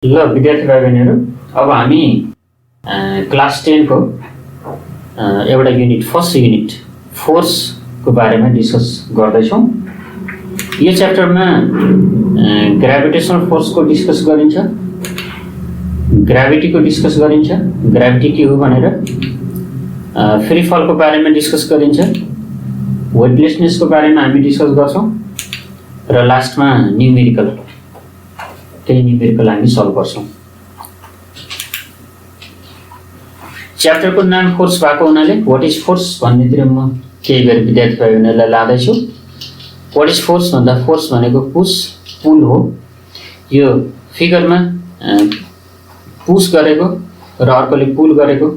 ल विद्यार्थी भाइ बहिनीहरू, अब हामी क्लास 10 को एउटा युनिट, फर्स्ट युनिट फोर्स को बारेमा डिस्कस गर्दैछौँ। यो च्याप्टरमा ग्राभिटेशनल फोर्स को डिस्कस गरिन्छ, ग्राभिटी को डिस्कस गरिन्छ, ग्राभिटी के हो भनेर, फ्री फल को बारेमा डिस्कस गरिन्छ, वेटलेसनेस को बारेमा हामी डिस्कस गर्छौँ र लास्टमा न्युमेरिकल, त्यही न्युमेरिकल हामी सल्भ गर्छौँ। च्याप्टरको नाम फोर्स भएको हुनाले व्हाट इज फोर्स भन्नेतिर म केही बेर विद्यार्थी भाइ बहिनीहरूलाई लादैछु। व्हाट इज फोर्स भन्दा फोर्स भनेको पुश पुल हो। यो फिगरमा पुश गरेको र अर्कोले पुल गरेको,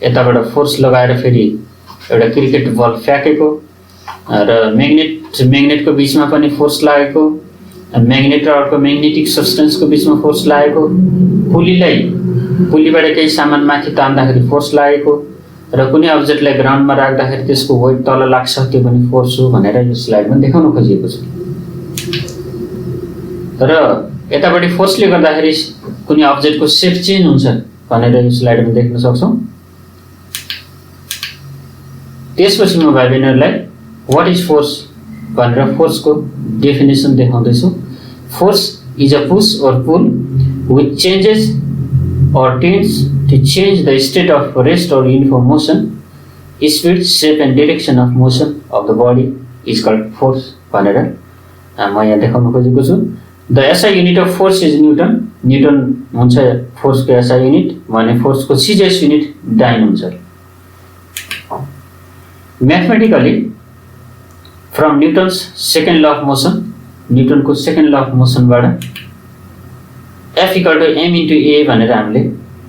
यताबाट फोर्स लगाएर फेरि एउटा क्रिकेट बल फ्याँकेको र म्याग्नेटको बीचमा पनि फोर्स लागेको, म्याग्नेट र अर्को म्याग्नेटिक सब्स्टेन्सको बीचमा फोर्स लागेको, पुलीबाट केही सामान माथि तान्दाखेरि फोर्स लागेको र कुनै अब्जेक्टलाई ग्राउन्डमा राख्दाखेरि त्यसको वेट तल लाग्छ, त्यो पनि फोर्स हो भनेर यो स्लाइडमा देखाउन खोजिएको छ। र यतापट्टि फोर्सले गर्दाखेरि कुनै अब्जेक्टको सेप चेन्ज हुन्छ भनेर यो स्लाइडमा देख्न सक्छौँ। त्यसपछि म भाइ बहिनीहरूलाई व्हाट इज फोर्स भनेर फोर्सको डेफिनेसन देखाउँदैछु। Force is a push or pull which changes or tends to change the state of rest or uniform motion. Speed, shape and direction of motion of the body is called force भनेर म यहाँ देखाउन खोजेको छु। The SI unit of force is Newton. Newton हुन्छ फोर्सको SI unit भने फोर्सको CGS unit डाइन हुन्छ। Mathematically, from Newton's second law of motion, न्युटनको सेकेन्ड ल अफ मोसनबाट F equal to m into a भनेर हामीले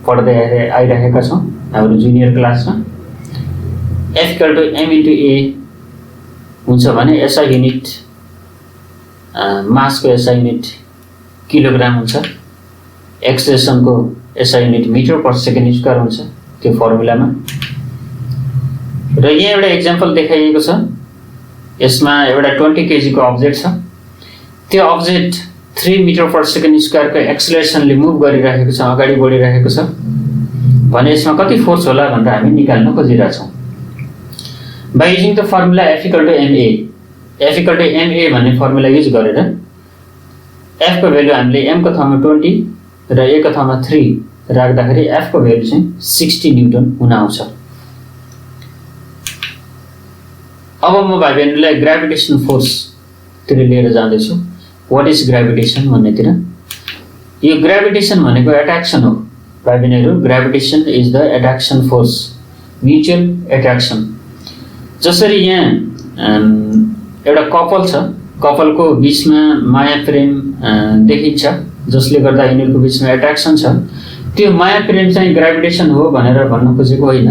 पढ्दै आइरहेका छौँ हाम्रो जुनियर क्लासमा। F equal to m into a हुन्छ भने SI युनिट, मासको SI युनिट किलोग्राम हुन्छ, एक्सलेसनको SI unit metre per second square हुन्छ त्यो फर्मुलामा। र यहाँ एउटा एक्जाम्पल देखाइएको छ। यसमा एउटा 20 kg को अब्जेक्ट छ। त्यो अब्जेक्ट 3 मिटर पर सेकेन्ड स्क्वायरको एक्सलेसनले मुभ गरिरहेको छ, अगाडि बढिरहेको छ भने यसमा कति फोर्स होला भनेर हामी निकाल्न खोजिरहेछौँ। By using the formula F equal to ma, F equal to ma भन्ने फर्मुला युज गरेर F को भ्यालु हामीले m को ठाउँमा 20 र a को ठाउँमा 3 राख्दाखेरि F को भ्यालु चाहिँ 60 न्युटन हुन आउँछ। अब म भाइ बहिनीलाई ग्राभिटेसन फोर्स तिर लिएर जाँदैछु। व्हाट इज ग्राभिटेसन भन्नेतिर। यो ग्राभिटेसन भनेको एट्र्याक्सन हो भाइ बहिनीहरू। Gravitation is the attraction force, mutual attraction. जसरी यहाँ एउटा कपल छ, कपलको बीचमा माया प्रेम देखिन्छ जसले गर्दा यिनीहरूको बीचमा एट्र्याक्सन छ, त्यो माया प्रेम चाहिँ ग्राभिटेसन हो भनेर भन्न खोजेको होइन।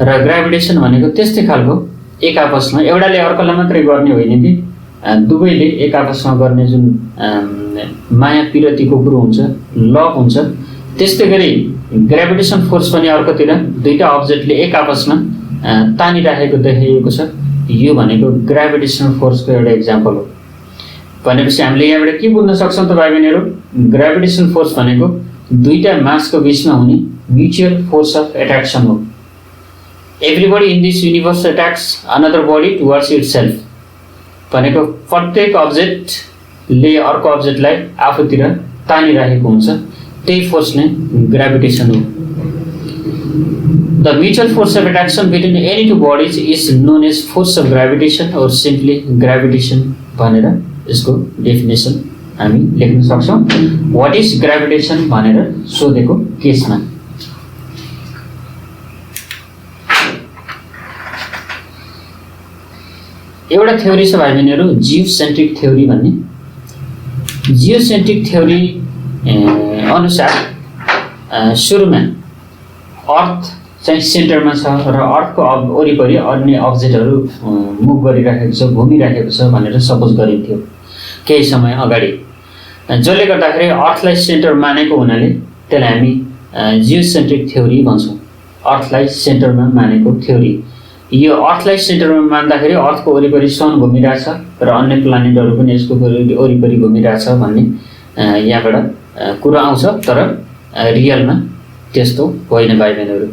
र ग्राभिटेसन भनेको त्यस्तै खालको एक आपसमा एउटाले अर्कोलाई मात्रै गर्ने होइन कि दुवैले एक आपसमा गर्ने जुन माया पिरतीको कुरो हुन्छ, लभ हुन्छ, त्यस्तै गरी ग्राभिटेसन फोर्स पनि अर्कोतिर दुईटा अब्जेक्टले एक आपसमा तानिराखेको देखिएको छ। यो भनेको ग्राभिटेसन फोर्सको एउटा इक्जाम्पल हो। भनेपछि हामीले यहाँबाट के बुझ्न सक्छौँ त भाइ बहिनीहरू, ग्राभिटेसन फोर्स भनेको दुईटा मासको बीचमा हुने म्युचुअल फोर्स अफ एट्र्याक्सन हो। Everybody in this universe attracts another body towards itself भनेको प्रत्येक अब्जेक्टले अर्को अब्जेक्टलाई आफूतिर तानिरहेको हुन्छ, त्यही फोर्स नै ग्राभिटेसन हो। The mutual force of attraction between any two bodies is known as force of gravitation or simply gravitation भनेर यसको डेफिनेसन हामी लेख्न सक्छौँ। व्हाट इज ग्राभिटेसन भनेर सोधेको केसमा एउटा थ्योरी छ भाइ बहिनीहरू, जियोसेन्ट्रिक थ्योरी भन्ने। जियोसेन्ट्रिक थ्योरी अनुसार सुरुमा अर्थ चाहिँ सेन्टरमा छ र अर्थको वरिपरि अन्य अब्जेक्टहरू मुभ गरिराखेको छ, घुमिराखेको छ भनेर सपोज गरिन्थ्यो केही समय अगाडि, जसले गर्दाखेरि अर्थलाई सेन्टर मानेको हुनाले त्यसलाई हामी जियोसेन्ट्रिक थ्योरी भन्छौँ। अर्थलाई सेन्टरमा मानेको थ्योरी। यो अर्थलाई सेन्टरमा मान्दाखेरि अर्थको वरिपरि सन घुमिरहेछ र अन्य प्लानेटहरू पनि यसको वरिपरि घुमिरहेछ भन्ने यहाँबाट कुरा आउँछ तर रियलमा त्यस्तो होइन भाइ बहिनीहरू।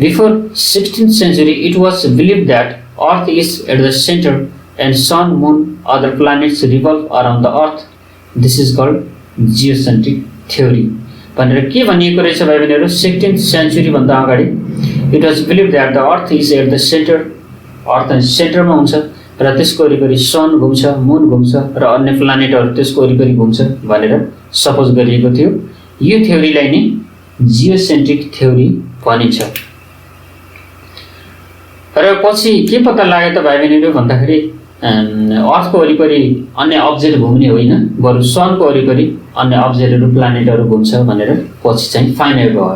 Before 16th century it was believed that earth is at the center and sun, moon, other planets revolve around the earth. This is called geocentric theory भनेर के भनिएको रहेछ भाइ बहिनीहरू 16th century भन्दा अगाडि it was believed that the earth is at the center, अर्थ सेन्टरमा हुन्छ र त्यसको वरिपरि सन घुम्छ, मुन घुम्छ र अन्य प्लानेटहरू त्यसको वरिपरि घुम्छ भनेर सपोज गरिएको थियो। यो थ्योरीलाई नै जियोसेन्ट्रिक थ्योरी भनिन्छ। र पछि के पत्ता लाग्यो त भाइ बहिनीहरू भन्दाखेरि अर्थको वरिपरि अन्य अब्जेक्ट घुम्ने होइन, बरु सनको वरिपरि अन्य अब्जेक्टहरू प्लानेटहरू घुम्छ भनेर पछि चाहिँ फाइनल भयो।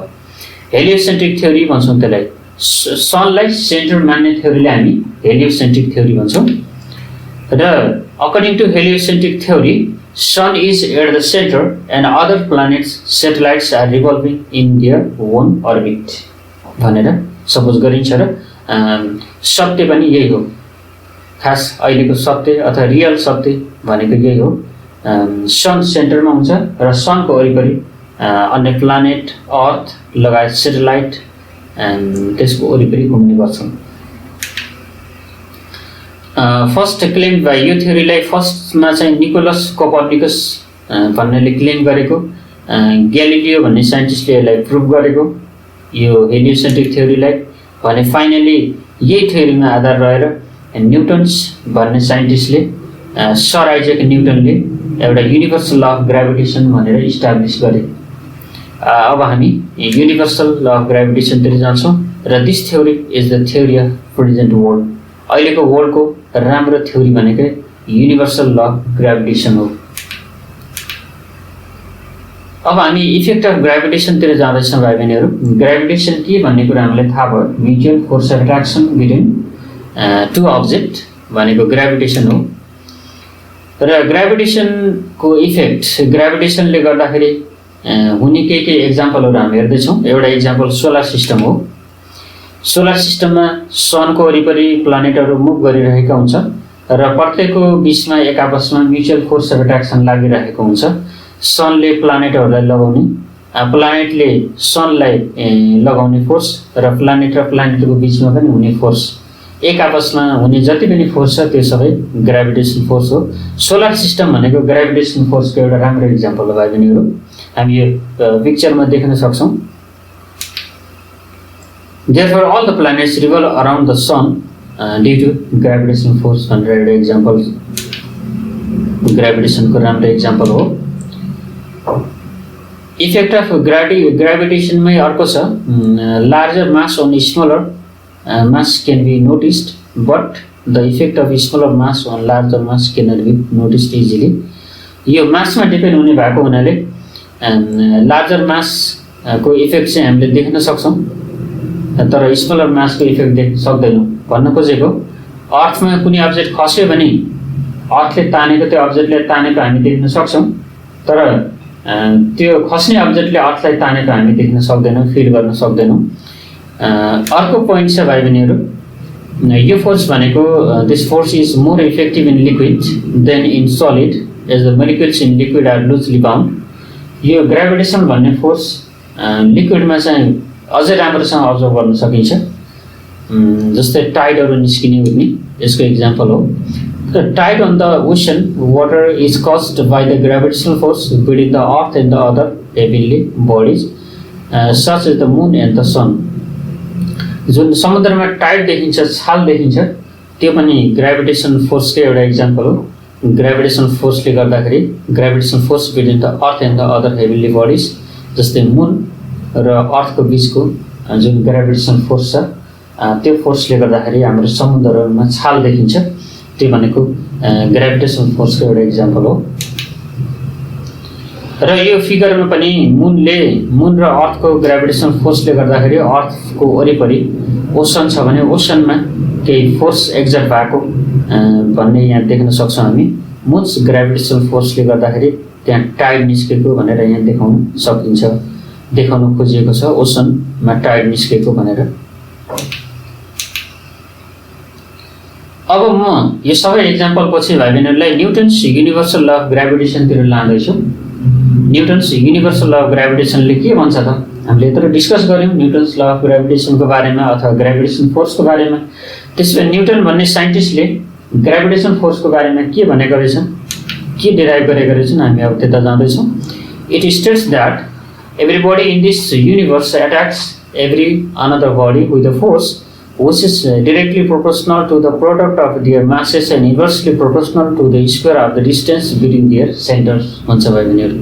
हेलियोसेन्ट्रिक थ्योरी भन्छौँ त्यसलाई। सनलाई सेन्टर मान्ने थ्योरीलाई हामी हेलियोसेन्ट्रिक थ्योरी भन्छौँ। र according to heliocentric theory sun is at the centre and other planets satellites are revolving in their own orbit भनेर सपोज गरिन्छ। र सत्य पनि यही हो, खास अहिलेको सत्य अथवा रियल सत्य भनेको यही हो। सन सेन्टरमा हुन्छ र सनको वरिपरि अन्य प्लानेट अर्थ लगायत सेटेलाइट त्यसको वरिपरि घुम्ने गर्छन्। फर्स्ट क्लेम बाई यो थ्योरीलाई फर्स्टमा चाहिँ निकोलस कोपर्निकस भन्नेले क्लेम गरेको, ग्यालिलियो भन्ने साइन्टिस्टले यसलाई प्रुभ गरेको यो हेलियोसेन्ट्रिक थ्योरीलाई भने फाइनली यही थ्योरीमा आधार रहेर न्युटन्स भन्ने साइन्टिस्टले सर आइजक न्युटनले एउटा युनिभर्सल ल अफ ग्राभिटेसन भनेर इस्टाब्लिस गरे। अब हामी युनिभर्सल ल अफ ग्राभिटेसनतिर जान्छौँ र this theory is the theory of present world. अहिलेको वर्ल्डको राम्रो थ्योरी भनेकै युनिभर्सल ल अफ ग्राभिटेसन हो। अब हामी इफेक्ट अफ ग्राभिटेसनतिर जाँदैछौँ भाइ बहिनीहरू। ग्राभिटेसन के भन्ने कुरा हामीलाई थाहा भयो, mutual force attraction between two object भनेको ग्राभिटेसन हो। र ग्राभिटेसनको इफेक्ट ग्राभिटेसनले गर्दाखेरि हुने के एक्जाम्पलहरू हामी हेर्दैछौँ। एउटा एक्जाम्पल सोलर सिस्टम हो। सोलर सिस्टममा सनको वरिपरि प्लानेटहरू मुभ गरिरहेका हुन्छ र प्रत्येकको बिचमा एक आपसमा म्युचुअल फोर्स अफ एट्र्याक्सन लागिरहेको हुन्छ। सनले प्लानेटहरूलाई लगाउने, प्लानेटले सनलाई लगाउने फोर्स र प्लानेटको बिचमा पनि हुने फोर्स, एक आपसमा हुने जति पनि फोर्स छ त्यो सबै ग्राभिटेसन फोर्स हो। सोलर सिस्टम भनेको ग्राभिटेसन फोर्सको एउटा राम्रो इक्जाम्पल हो भाइ बहिनीहरू। हामी यो पिक्चरमा देख्न सक्छौँ। Therefore all the planets revolve around the sun due to gravitational force भनेर एउटा इक्जाम्पल ग्राभिटेसनको राम्रो इक्जाम्पल हो। इफेक्ट अफ ग्राभिटेसनमै अर्को छ, larger mass on smaller mass can be noticed but the effect of smaller mass on larger mass cannot be noticed easily। यो मासमा depend हुने भएको हुनाले लार्जर मासको इफेक्ट चाहिँ हामीले देख्न सक्छौँ तर स्मलर मासको इफेक्ट देख्न सक्दैनौँ। भन्न खोजेको अर्थमा कुनै अब्जेक्ट खस्यो भने अर्थले तानेको त्यो अब्जेक्टले तानेको हामी देख्न सक्छौँ तर त्यो खस्ने अब्जेक्टले अर्थलाई तानेको हामी देख्न सक्दैनौँ, फिल गर्न सक्दैनौँ। अर्को पोइन्ट छ भाइ बहिनीहरू, यो फोर्स भनेको this force is more effective in liquid than in solid as the molecules in liquid are loosely bound. यो ग्राभिटेसन भन्ने फोर्स लिक्विडमा चाहिँ अझै राम्रोसँग अब्जर्भ गर्न सकिन्छ। जस्तै टाइडहरू निस्किने उठ्ने यसको इक्जाम्पल हो। The tide on the ocean water is caused by the gravitational force between the earth and the other heavenly bodies such as the moon and the sun। जुन समुद्रमा टाइड देखिन्छ, छाल देखिन्छ, त्यो पनि ग्राभिटेसन फोर्सकै एउटा इक्जाम्पल हो। ग्राभिटेसन फोर्सले गर्दाखेरि gravitation force between the earth and the other heavily bodies जस्तै मुन र अर्थको बिचको जुन ग्राभिटेसन फोर्स छ त्यो फोर्सले गर्दाखेरि हाम्रो समुद्रमा छाल देखिन्छ, त्यो भनेको ग्राभिटेसन फोर्सको एउटा इक्जाम्पल हो। र यो फिगरमा पनि मुन र अर्थको ग्राभिटेसन फोर्सले गर्दाखेरि अर्थको वरिपरि ओसन छ भने ओसनमा केही फोर्स एक्जर्ट भएको भन्ने यहाँ देख्न सक्छौँ हामी। मुन्स ग्राभिटेसन फोर्सले गर्दाखेरि त्यहाँ टाइड निस्केको भनेर यहाँ देखाउन खोजिएको छ ओसनमा टाइड निस्केको भनेर। अब म यो सबै एक्जाम्पल पछि भाइ बहिनीहरूलाई न्युटन्स युनिभर्सल ल अफ ग्राभिटेसनतिर लाँदैछु। न्युटन्स युनिभर्सल ल अफ ग्राभिटेसनले के भन्छ त? हामीले यत्रो डिस्कस गर्यौँ न्युटन्स ल अफ ग्राभिटेसनको बारेमा अथवा ग्राभिटेसन फोर्सको बारेमा। त्यसपछि न्युटन भन्ने साइन्टिस्टले ग्राभिटेसन फोर्सको बारेमा के भनेको रहेछन्, के डिराइभ गरेको रहेछन्, हामी अब त्यता जाँदैछौँ। It states that every body in this universe attacks every another body with a force which is directly proportional to the product of their masses and inversely proportional to the square of the distance between their centers भन्छ भाइ बहिनीहरू।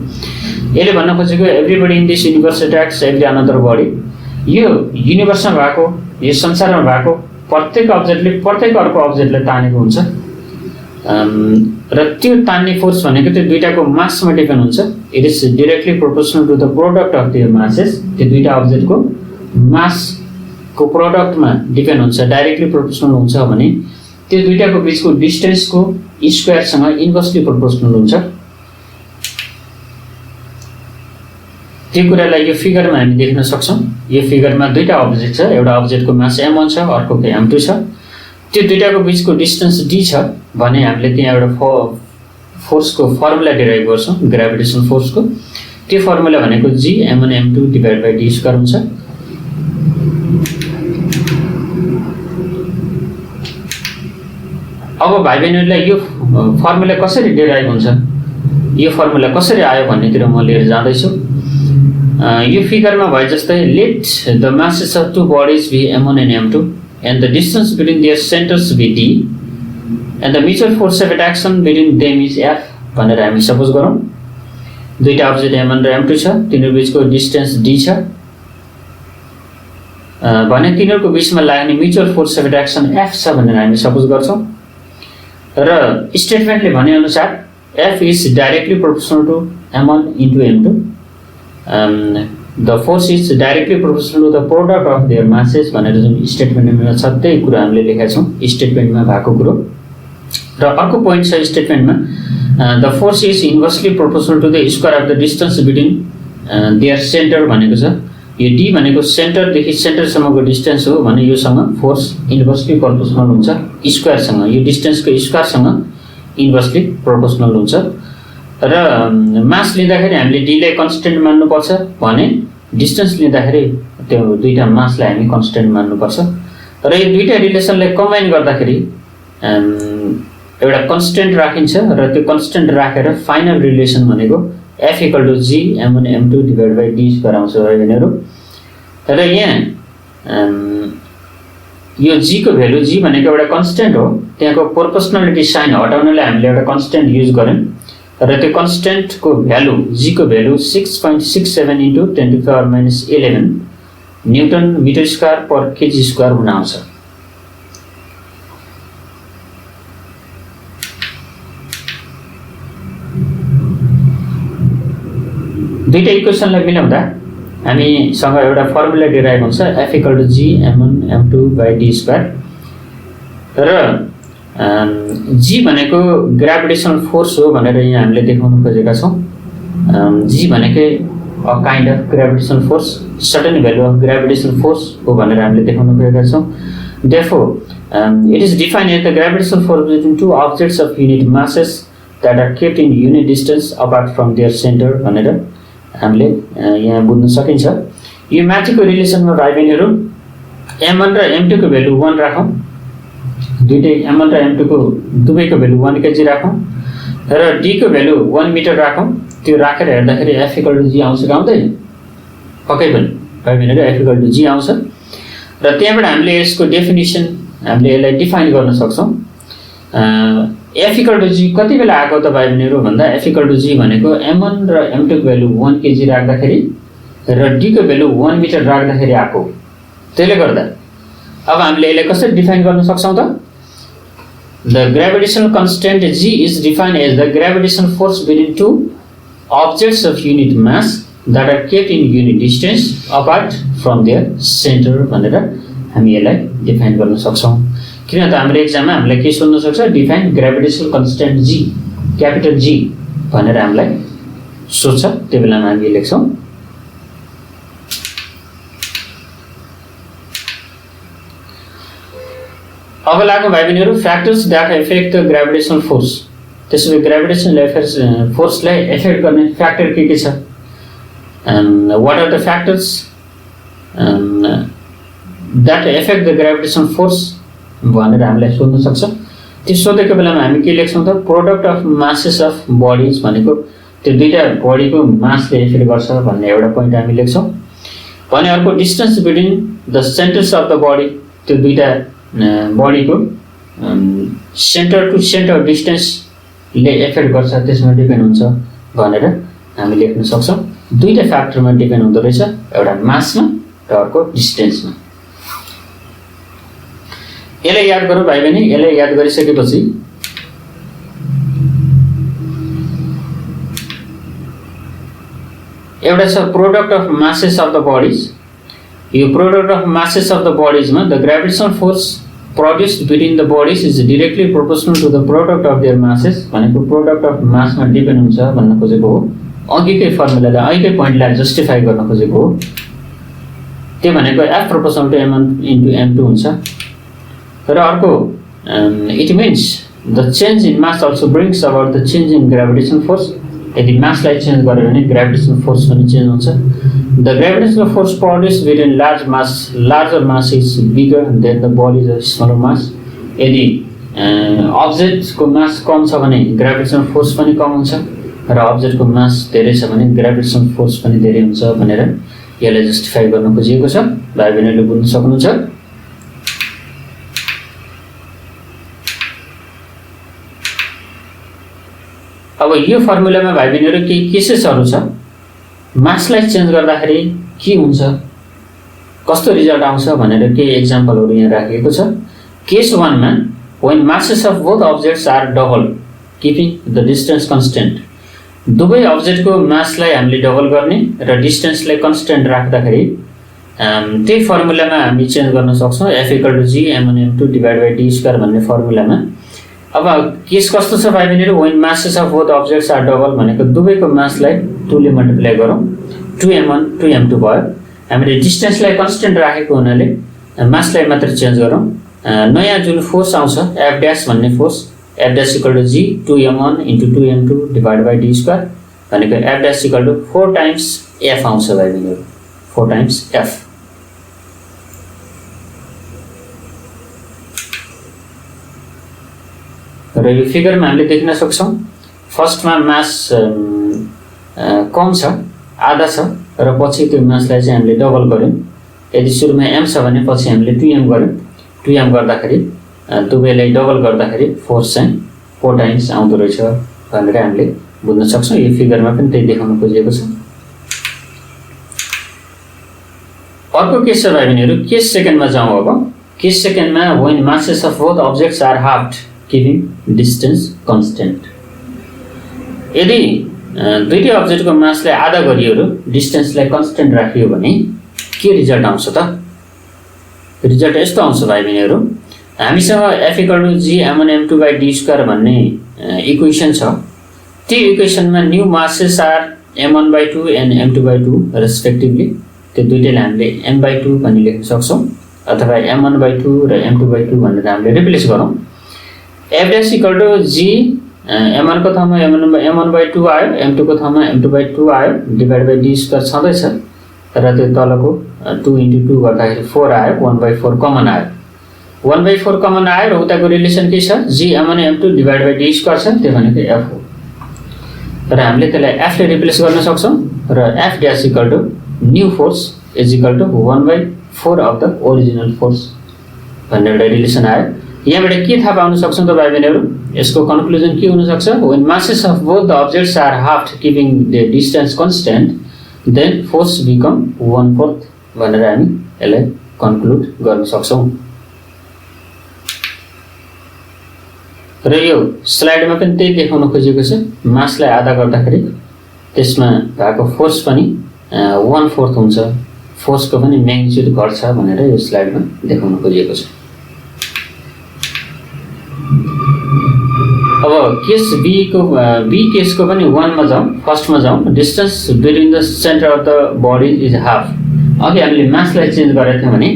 यसले भन्न खोजेको everybody in this universe attacks every another body, यो युनिभर्समा भएको, यो संसारमा भएको प्रत्येक अब्जेक्टले प्रत्येक अर्को अब्जेक्टलाई तानेको हुन्छ र त्यो तान्ने फोर्स भनेको त्यो दुईटाको मासमा डिपेन्ड हुन्छ। It is directly proportional to the product of their masses, त्यो दुईटा अब्जेक्टको मासको प्रोडक्टमा डिपेन्ड हुन्छ। डाइरेक्टली प्रोपोर्सनल हुन्छ भने त्यो दुईटाको बिचको डिस्टेन्सको स्क्वायरसँग इन्भर्सली प्रोपोर्सनल हुन्छ। त्यो कुरालाई यो फिगरमा हामी देख्न सक्छौँ। यो फिगरमा दुईटा अब्जेक्ट छ, एउटा अब्जेक्टको मास m1 छ, अर्कोको m2 छ। त्यो दुईटाको बिचको डिस्टेन्स d छ भने हामीले त्यहाँ एउटा फोर्सको फर्मुला डिराइभ गर्छौँ, ग्राभिटेसन फोर्सको। त्यो फर्मुला भनेको g m1 m2 divide by d square हुन्छ। अब भाइ बहिनीहरूलाई यो फर्मुला कसरी डिराइभ हुन्छ, यो फर्मुला कसरी आयो भन्नेतिर म लिएर जाँदैछु। यो फिगरमा भए जस्तै let the masses of two bodies be m1 and m2 and the distance between their centres be d and the mutual force of attraction between them is f भनेर हामी सपोज गरौँ। दुईटा अब्जेक्ट m1 र m2 छ, तिनीहरू बिचको distance d छ भने तिनीहरूको बिचमा लाग्ने mutual force of attraction f छ भनेर हामी सपोज गर्छौँ। र स्टेटमेन्टले भनेअनुसार f is directly proportional to m1 into m2, the force is directly proportional to the product of their masses भनेर जुन स्टेटमेन्टमा छ त्यही कुरा हामीले लेखेका छौँ, स्टेटमेन्टमा भएको कुरो। र अर्को पोइन्ट छ स्टेटमेन्टमा, the force is inversely proportional to the square of the distance between their centre भनेको छ। यो d भनेको सेन्टरदेखि सेन्टरसम्मको डिस्टेन्स हो भने योसँग फोर्स इन्भर्सली प्रोपोर्सनल हुन्छ स्क्वायरसँग, यो डिस्टेन्सको स्क्वायरसँग इन्भर्सली प्रोपोर्सनल हुन्छ। र मास लिँदाखेरि हामीले d लाई कन्स्टेन्ट मान्नुपर्छ भने डिस्टेन्स लिँदाखेरि त्यो दुईटा मासलाई हामी कन्स्टेन्ट मान्नुपर्छ। र यो दुईटा रिलेसनलाई कम्बाइन गर्दाखेरि एउटा कन्स्टेन्ट राखिन्छ र त्यो कन्स्टेन्ट राखेर फाइनल रिलेसन भनेको f equal to g m1 m2 divide by d square आउँछ भाइ बहिनीहरू। र यहाँ यो g को भ्यालु, g भनेको एउटा कन्स्टेन्ट हो, त्यहाँको प्रोपोर्सनलिटी साइन हटाउनलाई हामीले एउटा कन्स्टेन्ट युज गर्यौँ र त्यो कन्स्टेन्टको भ्यालु g को value 6.67 into 10⁻11 newton metre square per KG square हुन आउँछ। दुईटा इक्वेसनलाई मिलाउँदा हामीसँग एउटा फर्मुला डिराइभ हुन्छ f equal to g m1 m2 by d square. र g भनेको ग्राभिटेसनल फोर्स हो भनेर यहाँ हामीले देखाउन खोजेका छौँ। g भनेकै अ kind of gravitational force, certain value of gravitational force हो भनेर हामीले देखाउन खोजेका छौँ। Therefore it is defined as the gravitational force between two objects of unit masses that are kept in unit distance apart from their centre भनेर हामीले यहाँ बुझ्न सकिन्छ। यो माथिको रिलेसनमा भाइ बहिनीहरू m1 र m2 को भ्यालु 1 राखौँ, दुईटै m1 र m2 को दुवैको भ्यालु 1 केजी राखौँ र d को भ्यालु 1 मिटर राखौँ। त्यो राखेर हेर्दाखेरि f इक्वल टु g आउँछ कि आउँदैन? पक्कै पनि भाइ बहिनीहरू f इक्वल टु g आउँछ। र त्यहाँबाट हामीले यसको डेफिनेसन हामीले यसलाई डिफाइन गर्न सक्छौँ। f इक्वल टु g कति बेला आएको त भाइ बहिनीहरू भन्दा f इक्वल टु g भनेको m1 र m2 को भ्यालु 1 केजी राख्दाखेरि र d को भ्यालु 1 मिटर राख्दाखेरि आएको। त्यसले गर्दा अब हामीले यसलाई कसरी डिफाइन गर्न सक्छौँ त? The gravitational constant g is defined as the gravitational force between two objects of unit mass that are kept in unit distance apart from their centre भनेर हामी यसलाई डिफाइन गर्न सक्छौँ। किन त हाम्रो एक्जाममा हामीलाई के सोध्न सक्छ, define gravitational constant g capital G भनेर हामीलाई सोध्छ, त्यो बेलामा हामी लेख्छौँ। अब लागौँ भाइ बहिनीहरू factors that effect the gravitational force. त्यसैले ग्रेभिटेसनल फोर्सलाई एफेक्ट गर्ने फ्याक्टर के छ, what are the factors that affect the gravitational force भनेर हामीलाई सोध्न सक्छ। त्यो सोधेको बेलामा हामी के लेख्छौँ त, product of masses of bodies भनेको त्यो दुईटा बडीको मासले एफेक्ट गर्छ भन्ने एउटा पोइन्ट हामी लेख्छौँ। भने अर्को distance between the centres of the body, त्यो दुईटा बडीको सेन्टर टु सेन्टर डिस्टेन्सले एफेक्ट गर्छ, त्यसमा डिपेन्ड हुन्छ भनेर हामी लेख्न सक्छौँ। दुईटा फ्याक्टरमा डिपेन्ड हुँदो रहेछ, एउटा मासमा र अर्को डिस्टेन्समा। यसलाई याद गरौँ भाइ बहिनी। यसलाई याद गरिसकेपछि एउटा छ product of masses of the bodies. यो product of masses of the बडिजमा the gravitational force produced between the bodies is directly proportional to the product of their masses भनेको प्रोडक्ट अफ मासमा डिपेन्ड हुन्छ भन्न खोजेको हो। अघिकै फर्मुलालाई अघिकै पोइन्टलाई जस्टिफाई गर्न खोजेको हो। त्यो भनेको F proportional to m1 into m2 हुन्छ। र अर्को it means the change in mass also brings about the change in gravitational force. यदि मासलाई चेन्ज गर्यो भने ग्रेभिटेसनल फोर्स पनि चेन्ज हुन्छ। The gravitational force produced between larger mass is bigger than the body is a smaller mass. यदि अब्जेक्टको मास कम छ भने ग्रेभिटेसनल फोर्स पनि कम हुन्छ र अब्जेक्टको मास धेरै छ भने ग्रेभिटेसनल फोर्स पनि धेरै हुन्छ भनेर यसलाई जस्टिफाई गर्न खोजिएको छ। भाइ बहिनीले बुझ्न सक्नुहुन्छ। अब यो फर्मुलामा भाइ बहिनीहरू केही केसेसहरू छ, मासलाई चेन्ज गर्दाखेरि के हुन्छ, कस्तो रिजल्ट आउँछ भनेर केही एक्जाम्पलहरू यहाँ राखिएको छ। केस 1 मा when masses of both objects are double keeping the distance constant, दुवै अब्जेक्टको मासलाई हामीले डबल गर्ने र डिस्टेन्सलाई कन्स्टेन्ट राख्दाखेरि त्यही फर्मुलामा हामी चेन्ज गर्न सक्छौँ, F = G m1 m2 / d² भन्ने फर्मुलामा। अब केस कस्तो छ भाइ बहिनीहरू, when masses of both objects are double भनेको दुवैको मासलाई 2 ले मल्टिप्लाई गरौँ, 2m1 2m2 भयो। हामीले डिस्टेन्सलाई कन्स्टेन्ट राखेको हुनाले मासलाई मात्र चेन्ज गरौँ। नयाँ जुन फोर्स आउँछ F' भन्ने force, F' = G 2m1 × 2m2 / d² भनेको F' = 4 टाइम्स F आउँछ भाइ बहिनीहरू, 4 टाइम्स F। र यो फिगरमा हामीले देख्न सक्छौँ, फर्स्टमा मास कम छ, आधा छ र पछि त्यो मासलाई चाहिँ हामीले डबल गर्यौँ। यदि सुरुमा m छ भने पछि हामीले 2m गर्यौँ, 2m गर्दाखेरि दुवैलाई डबल गर्दाखेरि फोर्स चाहिँ 4 टाइम्स आउँदो रहेछ भनेर हामीले बुझ्न सक्छौँ। यो फिगरमा पनि त्यही देखाउन खोजिएको छ। अर्को केस छ भाइ बहिनीहरू, केस सेकेन्डमा जाउँ। अब केस सेकेन्डमा when masses of both objects are halved keeping distance constant, यदि दुईटै अब्जेक्टको मासलाई आधा गरियो र डिस्टेन्सलाई कन्स्टेन्ट राखियो भने के रिजल्ट आउँछ त? रिजल्ट यस्तो आउँछ भाइ बहिनीहरू, हामीसँग F = G m1 m2 / d² भन्ने इक्वेसन छ। त्यो इक्वेसनमा new masses are m1/2 and m2/2 respectively. त्यो दुईटैलाई हामीले m/2 भनी लेख्न सक्छौँ अथवा m1/2 र m2/2 भनेर हामीले रिप्लेस गरौँ। F' = G m1 को ठाउँमा m1/2 आयो, m2 को ठाउँमा m2/2 आयो, / d² छँदैछ र त्यो तलको 2 × 2 गर्दाखेरि 4 आयो, 1/4 कमन आयो। 1/4 कमन आयो र उताको रिलेसन के छ, G m1 m2 / d² छ, त्यो भनेको F हो। र हामीले त्यसलाई F ले रिप्लेस गर्न सक्छौँ र F' = new force is equal to 1/4 of the original force भन्ने एउटा रिलेसन आयो। यहाँबाट के थाहा पाउन सक्छौँ त भाइ बहिनीहरू, यसको कन्क्लुजन के हुन सक्छ, when masses of both the objects are halved keeping their distance constant then force become 1/4 भनेर हामी यसलाई कन्क्लुड गर्न सक्छौँ। र यो स्लाइडमा पनि त्यही देखाउन खोजिएको छ, मासलाई आधा गर्दाखेरि त्यसमा भएको फोर्स पनि 1/4 हुन्छ, फोर्सको पनि म्याग्निट्युड घट्छ भनेर यो स्लाइडमा देखाउन खोजिएको छ। अब केस बी केसको पनि 1 मा जाउँ, फर्स्टमा जाउँ। Distance between the centre of the body is half. अघि हामीले मासलाई चेन्ज गरेका थियौँ भने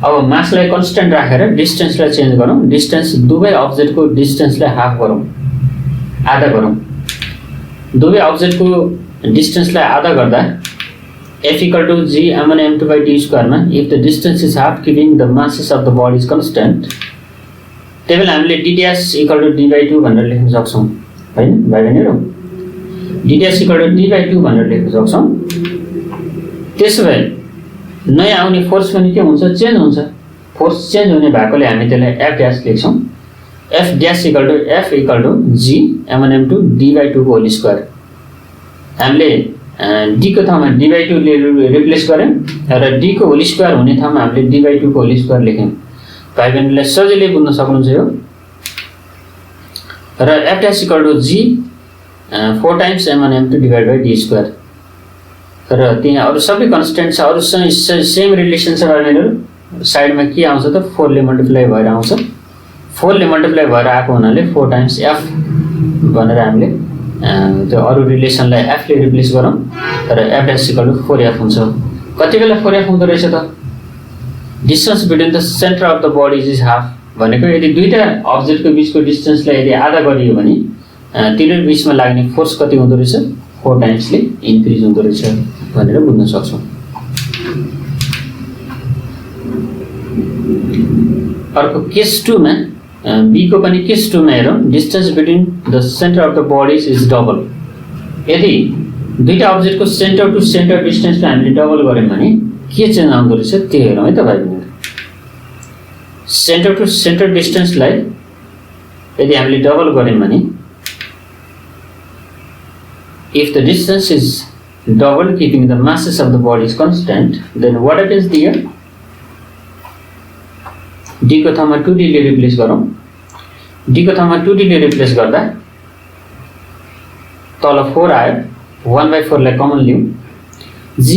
अब मासलाई कन्स्टेन्ट राखेर डिस्टेन्सलाई चेन्ज गरौँ। डिस्टेन्स दुवै अब्जेक्टको डिस्टेन्सलाई हाफ गरौँ। आधा गरौँ दुवै अब्जेक्टको डिस्टेन्सलाई आधा गर्दा f equal to g m1 m2 by d square मा if the distance is half keeping the masses of the body is constant त्यही बेला हामीले d dash equal to d by 2 भनेर लेख्न सक्छौँ हैन भाइ बहिनीहरु d dash equal to d by 2 भनेर लेख्न सक्छौँ त्यसोभए नयाँ आउने फोर्स पनि के हुन्छ चेन्ज हुन्छ फोर्स चेन्ज हुने भएकोले हामी त्यसलाई f dash लेख्छौँ f dash equal to g m1 m2 d by 2 को होल स्क्वायर हामीले d को ठाउँमा d by 2 ले रिप्लेस गर्यौं र d को होल स्क्वायर हुने ठाउँमा हामीले d by 2 को होल स्क्वायर लेख्यौं भाइ बहिनीले सजिलै बुझ्न सक्नुहुन्छ यो र f dash equal to g 4 times m1 m2 divided by d square र त्यहाँ अरु सबै कन्स्टेन्ट छ अरु सेम रिलेसन छ भनेर साइडमा के आउँछ त 4 ले मल्टिप्लाई भएर आउँछ 4 ले मल्टिप्लाई भएर आएको हुनाले 4 times f भनेर हामीले त्यो अरु रिलेसनलाई f ले रिप्लेस गरौँ र f dash equal to 4f हुन्छ कतिबेला 4f हुँदो रहेछ त distance between the centre of the body is half भनेको यदि दुईटा अब्जेक्टको बीचको डिस्टेन्सलाई यदि आधा गरियो भने तिनीहरु बीचमा लाग्ने फोर्स कति हुँदो रहेछ 4 टाइम्स ले इन्क्रिज हुँदो रहेछ भनेर बुझ्न सक्छौं अर्को केस 2 मा b को पनि केस 2 मा हेरौं distance between the centre of the body is double यदि दुईटा अब्जेक्टको सेन्टर टु सेन्टर डिस्टेन्सलाई हामीले डबल गर्यौं भने के चेन्ज आउँदो रहेछ त्यो हेरौं है त भाइ बहिनी सेन्टर टु सेन्टर डिस्टेन्सलाई यदि हामीले डबल गर्यौं भने if the distance is double keeping the masses of the body is constant then what happens here d को ठाउँमा 2d ले रिप्लेस गरौँ d को ठाउँमा 2d ले रिप्लेस गर्दा तल 4 आयो 1/4 लाई कमन लियौं g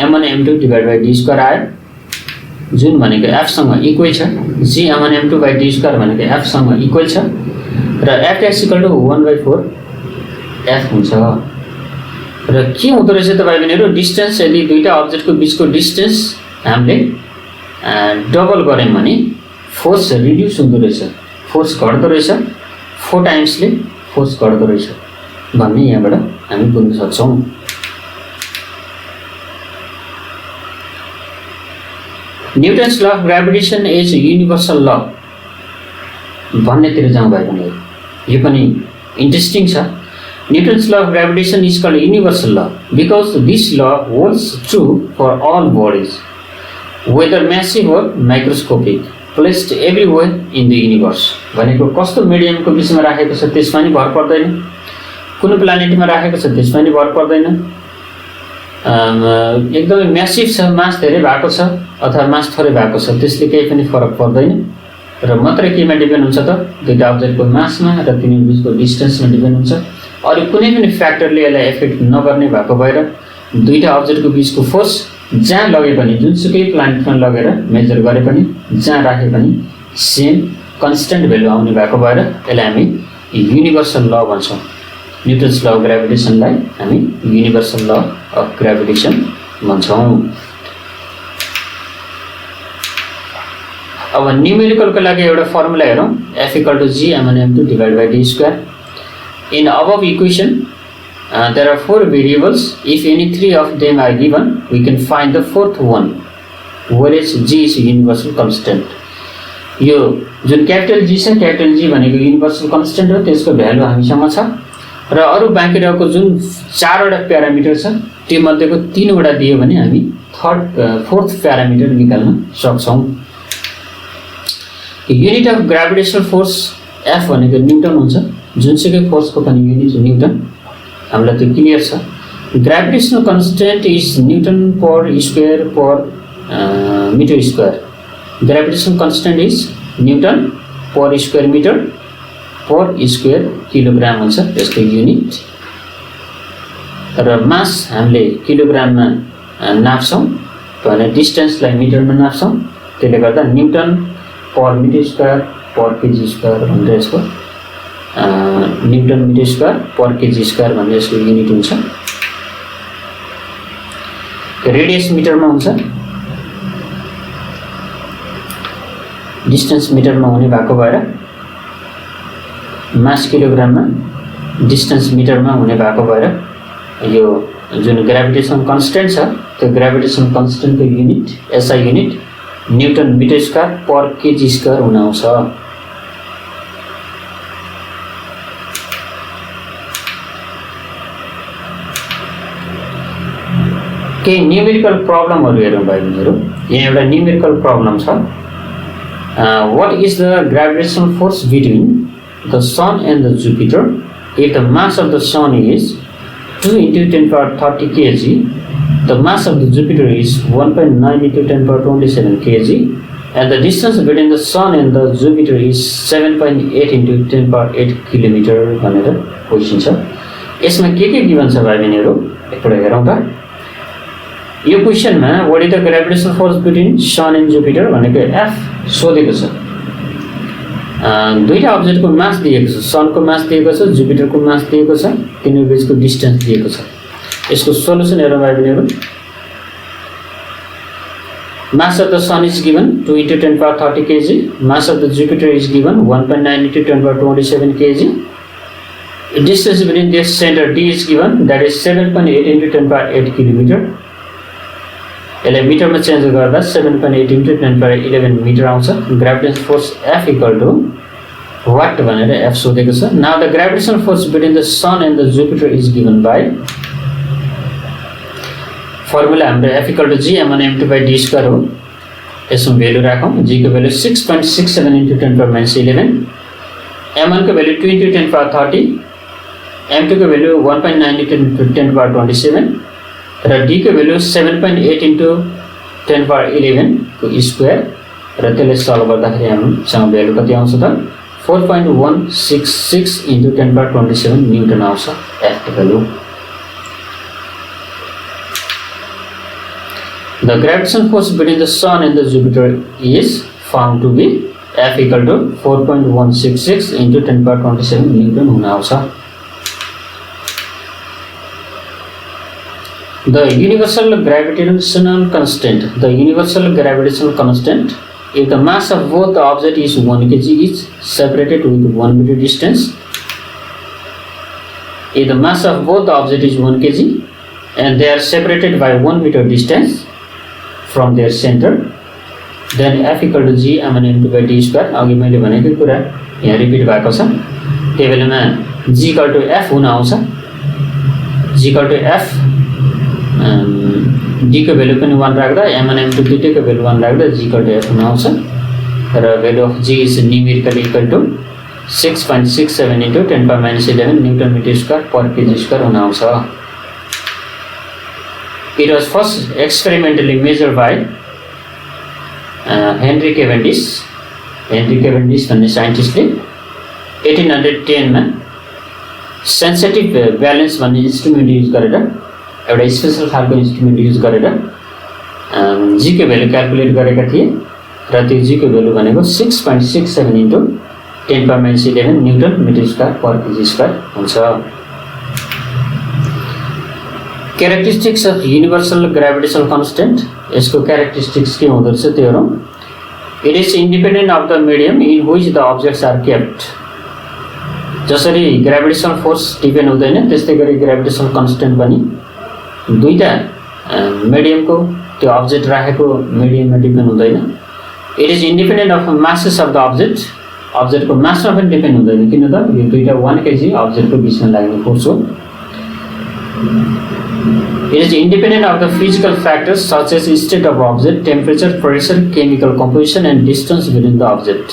m1 m2 divided by d square आयो जुन भनेको f सँग इक्वल छ g m1 m2 by d square भनेको f सँग इक्वल छ र f dash equal to 1/4 f हुन्छ र के हुँदो रहेछ त भाइ बहिनीहरु डिस्टेन्स यदि दुईटा अब्जेक्टको बीचको डिस्टेन्स हामीले डबल गर्यौं भने फोर्स रिड्युस हुँदो रहेछ फोर्स घट्दो रहेछ 4 टाइम्स ले फोर्स घट्दो रहेछ भन्ने यहाँबाट हामी बुझ्न सक्छौं Newton's law of gravitation is universal ल भन्नेतिर जाउँ भाइ बहिनीहरु यो पनि इन्ट्रेस्टिङ छ Newton's law of gravitation is called universal law because this law holds true for all bodies, whether massive or microscopic, placed everywhere in the universe. भनेको कस्तो मिडियमको बीचमा राखेको छ त्यसमा नि भर पर्दैन कुनै प्लानेटमा राखेको छ त्यसमा नि भर पर्दैन एकदमै म्यासिभ छ मास धेरै भएको छ अथवा मास थोरै भएको छ त्यसले केही पनि फरक पर्दैन र मात्र केमा डिपेन्ड हुन्छ त दुईटा अब्जेक्टको मासमा र तिनीहरु बीचको डिस्टेन्समा डिपेन्ड हुन्छ अरु कुनै पनि फ्याक्टरले यसलाई इफेक्ट नगर्ने भएको भएर दुईटा अब्जेक्टको बीचको फोर्स जहाँ लगे पनि जुनसुकै प्लानेटमा लगेर मेजर गरे पनि जहाँ राखे पनि सेम कन्स्टन्ट भ्यालु आउने भएको भएर यसलाई हामी युनिभर्सल ल भन्छौं न्यूटन्स ल अफ ग्रेभिटेसनलाई हामी युनिभर्सल ल अफ ग्रेभिटेसन भन्छौं अब न्यूमेरिकलको लागि एउटा फर्मुला हेरौं f = g m1 m2 divided by d square in above equation there are 4 variables if any 3 of them are given we can find the fourth one whereas g is a universal constant यो जुन capital g छ capital g भनेको universal constant हो त्यसको value हामीसँग छ र अरु बाँकी रहेको जुन 4 वटा प्यारामिटर छ त्यो मध्येको 3 वटा दियो भने हामी फोर्थ प्यारामिटर निकाल्न सक्छौं unit of gravitational force f भनेको न्यूटन हुन्छ जुनसुकै फोर्सको पनि युनिट न्यूटन हामीलाई त्यो क्लियर छ gravitational constant is newton per square per metre square gravitational constant is newton per square metre per square kilogram हुन्छ यसको युनिट र मास हामीले किलोग्राममा नाप्छौं भने डिस्टेन्सलाई मिटरमा नाप्छौं त्यसले गर्दा न्यूटन पर metre square per KG square भनेर यसको Newton metre square per KG square भन्ने यसको युनिट हुन्छ रेडियस मिटरमा हुन्छ डिस्टेन्स मिटरमा हुने भएको भएर मास किलोग्राममा डिस्टेन्स मिटरमा हुने भएको भएर यो जुन ग्रेभिटेसन कन्स्टेन्ट छ त्यो ग्रेभिटेसन कन्स्टेन्टको unit SI unit newton metre square per KG square हुन आउँछ। केही न्युमेरिकल प्रब्लमहरु हेरौँ भाइ बहिनीहरु। यहाँ एउटा न्युमेरिकल प्रब्लम छ। What is the gravitational force between the sun and the Jupiter if the mass of the sun is 2 into 10 power 30 kg, the mass of the Jupiter is 1.9 into 10 power 27 kg, and the distance between the sun and the Jupiter is 7.8 into 10 power 8 kilometer भनेर question छ। यसमा के given छ भाइ बहिनीहरु एकपल्ट हेरौँ त। यो क्वेशनमा what is the gravitational force between sun and Jupiter भनेको एफ सोधेको छ। दुईटा अब्जेक्टको मास दिएको छ, सनको मास दिएको छ, जुपिटरको मास दिएको छ, तिनीहरु बीचको डिस्टेन्स दिएको छ। यसको सोलुसन हेरौँ भाइ बहिनीहरु। Mass of the sun is given 2 into 10 power 30 kg, mass of the Jupiter is given 1.9 into 10 power 27 kg. Distance between their center d is given, that is 7.8 into 10 power 8 kilometer. यसलाई मिटरमा change गर्दा 7.8 into 10 power 11 metre आउँछ। Gravitational force F equal to what भनेर F सोधेको छ। Now the gravitational force between the sun and the Jupiter is given by formula हाम्रो F equal to G m1 m2 by d square हो। यसको value राखौं। G को value 6.67 into 10 power minus 11, m1 को value 2 into 10 power 30, m2 को value 1.9 into 10 power 27 र d को value 7.8 into 10 power 11 को स्क्वायर र त्यसले सल्भ गर्दाखेरि हामीसँग भ्यालु कति आउँछ त 4.166 into 10 power 27 न्युटन आउँछ F को value. The gravitational force between the sun and the Jupiter is found to be F equal to 4.166 into 10 power 27 newton हुन आउँछ। The universal gravitational constant, if the mass of both the object is 1 kg each separated with 1 meter distance, if the mass of both the object is 1 kg and they are separated by 1 meter distance from their center, then F equal to G m1 m2 by d square। अघि मैले भनेको कुरा यहाँ repeat भएको छ। त्यही बेलामा G equal to F हुन आउँछ। G equal to F d को भ्यालु पनि 1 राख्दा m1 m2 दुईटैको भ्यालु 1 राख्दा g equal to f हुन आउँछ र value of g is numerically equal to 6.67 into 10 power minus 11 newton metre square per KG square हुन आउँछ। It was first experimentally measured by Henry Cavendish भन्ने साइन्टिस्टले 1810 मा sensitive balance भन्ने instrument use गरेर एउटा स्पेशल खालको इन्स्ट्रुमेन्ट युज गरेर जी को भ्यालु क्याल्कुलेट गरेका थिए र त्यो जी को भ्यालु भनेको 6.67 into 10 power minus 11 newton metre square per KG square हुन्छ। Characteristics of universal gravitational constant, यसको क्यारेक्टरिस्टिक्स के हुँदो रहेछ त्यो हेरौँ। It is independent of the medium in which the objects are kept. जसरी ग्रेभिटेशनल फोर्स डिपेन्ड हुँदैन त्यस्तै गरी ग्रेभिटेशनल कन्स्टेन्ट पनि दुईटा मिडियमको त्यो अब्जेक्ट राखेको मिडियममा डिपेन्ड हुँदैन। It is independent of masses of the object, अब्जेक्टको मासमा पनि डिपेन्ड हुँदैन किन त यो दुईटा 1 kg अब्जेक्टको बीचमा लाग्ने फोर्स हो। It is independent of the physical factors such as state of object, temperature, pressure, chemical composition and distance between the object.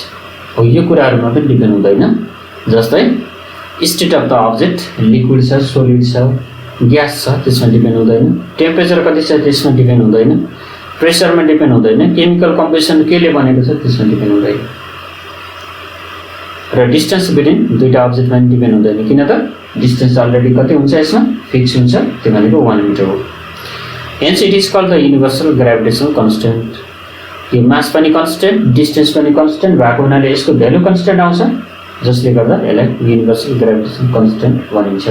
हो यो कुराहरुमा पनि डिपेन्ड हुँदैन। जस्तै state of the object liquid छ, सोलिड छ, ग्यास छ त्यसमा डिपेन्ड हुँदैन। टेम्परेचर कति छ त्यसमा डिपेन्ड हुँदैन। प्रेसरमा डिपेन्ड हुँदैन। केमिकल कम्पोजिसन केले बनेको छ त्यसमा डिपेन्ड हुँदैन। र डिस्टेन्स बिट्विन दुईटा अब्जेक्टमा डिपेन्ड हुँदैन किन त डिस्टेन्स अलरेडी कति हुन्छ यसमा फिक्स हुन्छ त्यो भनेको 1 मिटर हो। Hence it is called the universal gravitational constant. यो मास पनि कन्स्टेन्ट, डिस्टेन्स पनि कन्स्टेन्ट भएको हुनाले यसको भ्यालु कन्स्टेन्ट आउँछ जसले गर्दा यसलाई युनिभर्सल ग्रेभिटेशनल कन्स्टेन्ट भनिन्छ।